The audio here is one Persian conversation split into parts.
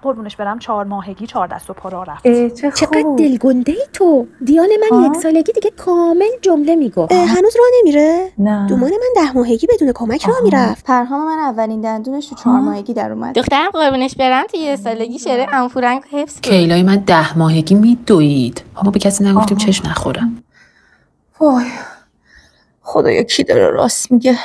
قربونش برم 4 ماهگی 4 دست و پا راه رفت. چقدر دلگنده ای تو. دیال من 1 سالگی دیگه کامل جمله میگفت. هنوز راه نمیره؟ نه. دومان من 10 ماهگی بدون کمک راه میرفت. پرهام من اولین دندونش تو 4 ماهگی در اومد. دخترم قربونش برم تو 1 سالگی شعر انفورنگ حفظ بود. کیلای من 10 ماهگی میدوید. ما به کسی نگفتیم چش نخوره. وای خدایا کی داره راست میگه؟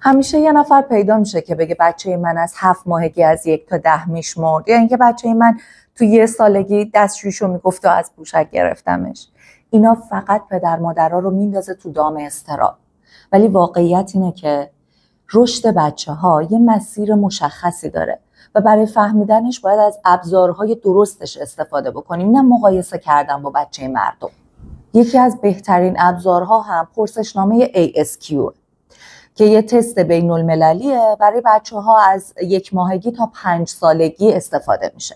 همیشه یه نفر پیدا میشه که بگه بچه من از 7 ماهگی از 1 تا 10 میشمرد، یا اینکه بچه من تو 1 سالگی دستشویشو میگفت و از پوشک گرفتمش. اینا فقط پدر مادرها رو میندازه تو دام اضطراب. ولی واقعیت اینه که رشد بچه ها یه مسیر مشخصی داره و برای فهمیدنش باید از ابزارهای درستش استفاده بکنیم، نه مقایسه کردن با بچه مردم. یکی از بهترین ابزارها هم پرسشنامه ASQ که یه تست بین المللیه، برای بچه ها از 1 ماهگی تا 5 سالگی استفاده میشه.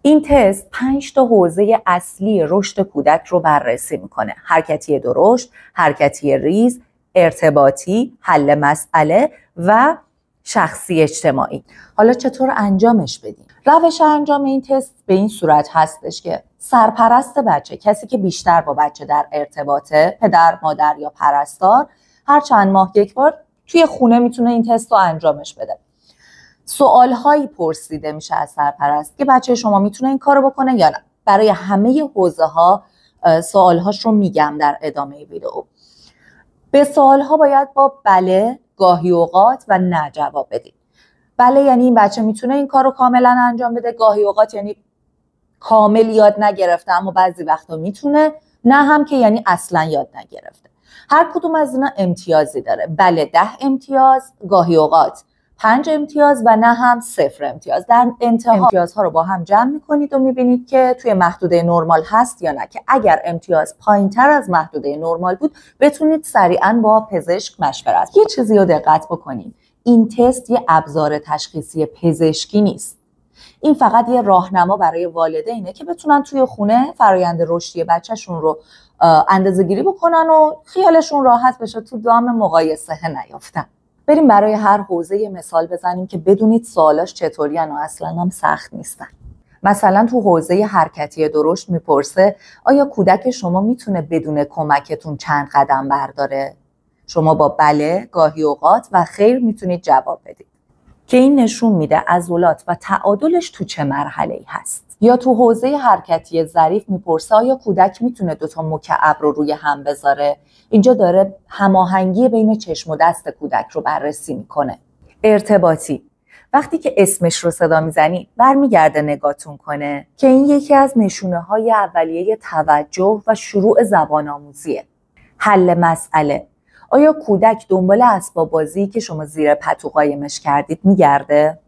این تست 5 تا حوزه اصلی رشد کودک رو بررسی میکنه: حرکتی درشت، حرکتی ریز، ارتباطی، حل مسئله و شخصی اجتماعی. حالا چطور انجامش بدیم؟ روش انجام این تست به این صورت هستش که سرپرست بچه، کسی که بیشتر با بچه در ارتباطه، پدر، مادر یا پرستار، هر چند ماه 1 بار توی خونه میتونه این تست رو انجامش بده. سوالهایی پرسیده میشه از سرپرست که بچه شما میتونه این کارو بکنه یا نه. برای همه حوزه ها سوالهاش رو میگم در ادامه ویدئو. به سوالها باید با بله، گاهی اوقات و نه جواب بدید. بله یعنی این بچه میتونه این کارو کاملا انجام بده، گاهی اوقات یعنی کامل یاد نگرفته اما بعضی وقتا میتونه، نه هم که یعنی اصلا یاد نگرفته. هر کدوم از اینا امتیازی داره. بله 10 امتیاز، گاهی اوقات 5 امتیاز و نه هم 0 امتیاز. در انتها امتیازها رو با هم جمع میکنید و میبینید که توی محدوده نرمال هست یا نه، که اگر امتیاز پایین تر از محدوده نرمال بود بتونید سریعا با پزشک مشورت. یه چیزی رو دقت بکنید، این تست یه ابزار تشخیصی پزشکی نیست. این فقط یه راهنما برای والدینه که بتونن توی خونه فرآیند رشدی بچه‌شون رو اندازه‌گیری بکنن و خیالشون راحت بشه، تو دام مقایسه نیافتن. بریم برای هر حوزه مثال بزنیم که بدونید سوالاش چطورین و اصلا هم سخت نیستن. مثلا تو حوزه حرکتی درشت میپرسه آیا کودک شما میتونه بدون کمکتون چند قدم برداره؟ شما با بله، گاهی اوقات و خیر میتونید جواب بدید که این نشون میده عضلات و تعادلش تو چه مرحله‌ای هست. یا تو حوزه حرکتی ظریف میپرسه آیا کودک میتونه 2 تا مکعب رو روی هم بذاره؟ اینجا داره هماهنگی بین چشم و دست کودک رو بررسی میکنه. ارتباطی، وقتی که اسمش رو صدا میزنی برمیگرده نگاهتون کنه که این یکی از نشونه‌های اولیه توجه و شروع زبان آموزیه. حل مسئله، آیا کودک دنبال اسباب بازی که شما زیر پتو قایمش کردید میگرده؟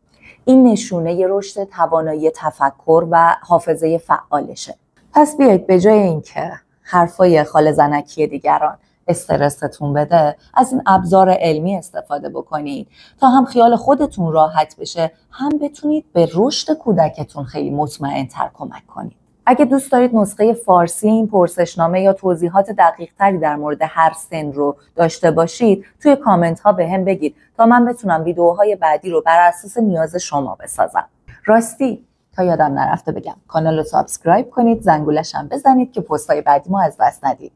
این نشونه رشد توانایی تفکر و حافظه فعالشه. پس بیایید به جای اینکه حرفای خاله زنکی دیگران استرستون بده، از این ابزار علمی استفاده بکنید تا هم خیال خودتون راحت بشه، هم بتونید به رشد کودکتون خیلی مطمئن‌تر کمک کنید. اگه دوست دارید نسخه فارسی این پرسشنامه یا توضیحات دقیق تری در مورد هر سن رو داشته باشید، توی کامنت ها به هم بگید تا من بتونم ویدیوهای بعدی رو بر اساس نیاز شما بسازم. راستی تا یادم نرفته بگم کانال رو سابسکرایب کنید، زنگولش هم بزنید که پست‌های بعدی ما از دست ندید.